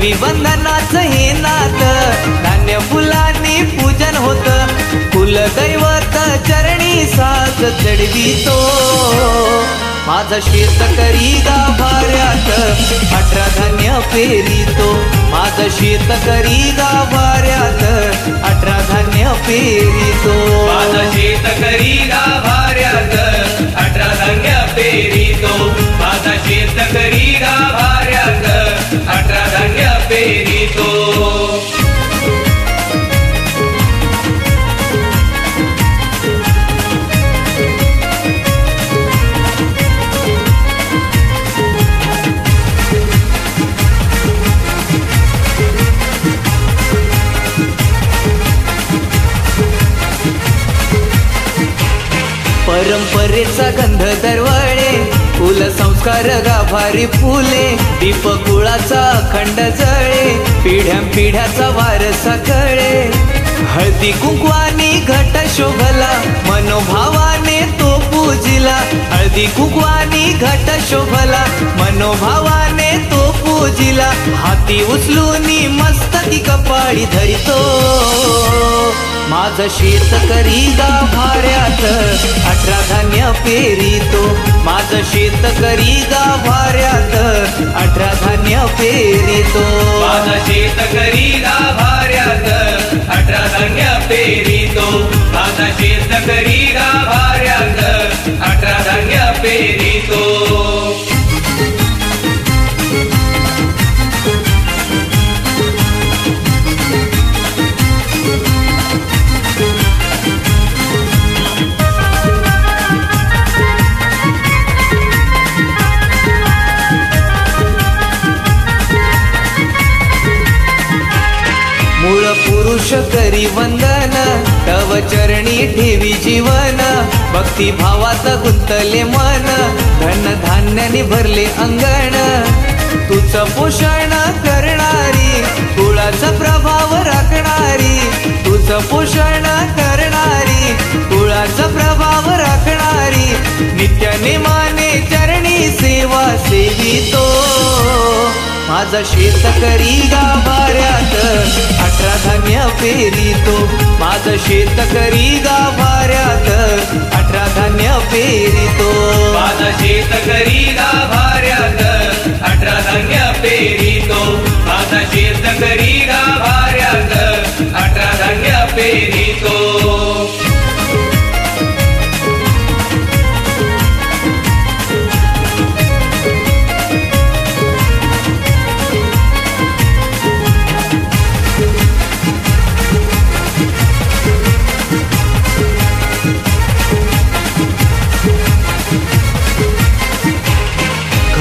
दैवी बंधनाचं हे नातं धान्य फुलांनी पूजन होत कुलदैवत चरणी साथ चढवितो माझा शेतकरी गाभाऱ्यात 18 धान्य पेरितो माझा शेतकरी गाभाऱ्यात 18 धान्य पेरितो माझा शेतकरी गाभाऱ्यात 18 धान्य पेरितो माझा शेतकरी गाभाऱ्यात 18 धान्य पेरितो परंपरेचा गंध दरवळे कुल संस्कार गाभारी फुले दीपकुळाचा अखंड जळे पिढ्याचा वारसा कळे हळदी कुंकवानी घट शोभला मनोभावाने तो पूजिला हळदी कुंकवानी घट शोभला मनोभावाने तो पूजिला हाती उचलूनी मस्तकी कपाळी धरितो माझा शेतकरी गाभाऱ्यात 18 धान्य पेरितो माझा शेतकरी गाभाऱ्यात 18 धान्य पेरितो माझा शेतकरी गाभाऱ्यात 18 धान्य पेरितो माझा शेतकरी गाभाऱ्यात 18 धान्य पेरितो मूळ पुरुष करी वंदन तव चरणी ठेवी जीवन भक्ती भावात गुंतले मन धन धान्याने भरले अंगण तुझं पोषण करणारी कुळाचा प्रभाव राखणारी तुझं पोषण करणारी कुळाचा प्रभाव राखणारी नित्य नेमाने चरणी सेवा सेवितो माझा शेतकरी गाभाऱ्यात 18 धान्य पेरितो माझा शेतकरी गाभाऱ्यात 18 धान्य पेरितो माझा शेतकरी गाभाऱ्यात 18 धान्य पेरितो माझा शेतकरी गाभाऱ्यात 18 धान्य पेरितो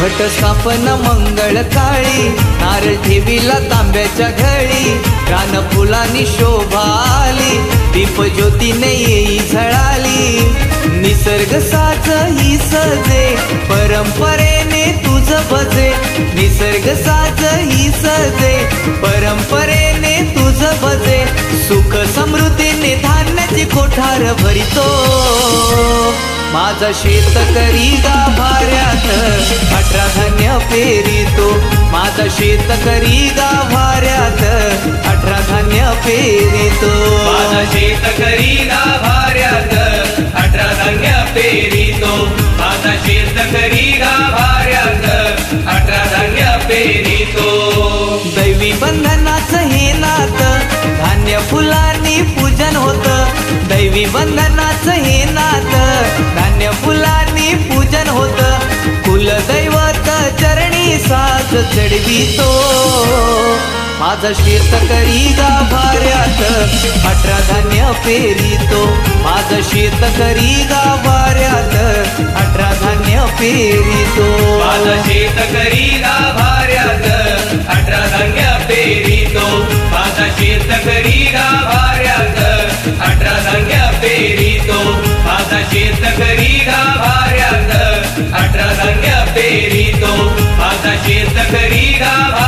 घटस्थापन मंगळ काळी नारळ ठेविला तांब्याच्या घडी रान फुलांनी शोभा आली दीप ज्योतीने येई झळाली निसर्ग साज ही सजे परंपरेने तुझ भजे निसर्ग साज ही सजे परंपरेने तुझ भजे सुख समृद्धीने धान्याची कोठार भरितो माझा शेतकरी गाभाऱ्यात 18 धान्य पेरितो माझा शेतकरी गाभाऱ्यात 18 धान्य पेरितो माझा शेतकरी गाभाऱ्यात 18 धान्य पेरितो माझा शेतकरी गाभाऱ्यात 18 धान्य पेरितो दैवी बंधनाचं हे नातं धान्य फुलांनी पूजन होत दैवी बंधनाचं हे नातं धान्य फुलांनी पूजन होत कुलदैवत चरणी साथ चढवितो माझा शेतकरी गाभाऱ्यात 18 धान्य पेरितो माझा शेतकरी गाभाऱ्यात 18 धान्य पेरितो माझा शेतकरी गाभाऱ्यात 18 धान्य पेरितो माझा शेतकरी गाभाऱ्यात 18 धान्य पेरितो माझा शेतकरी गाभाऱ्यात 18 धान्य पेरितो माझा शेतकरी गाभाऱ्यात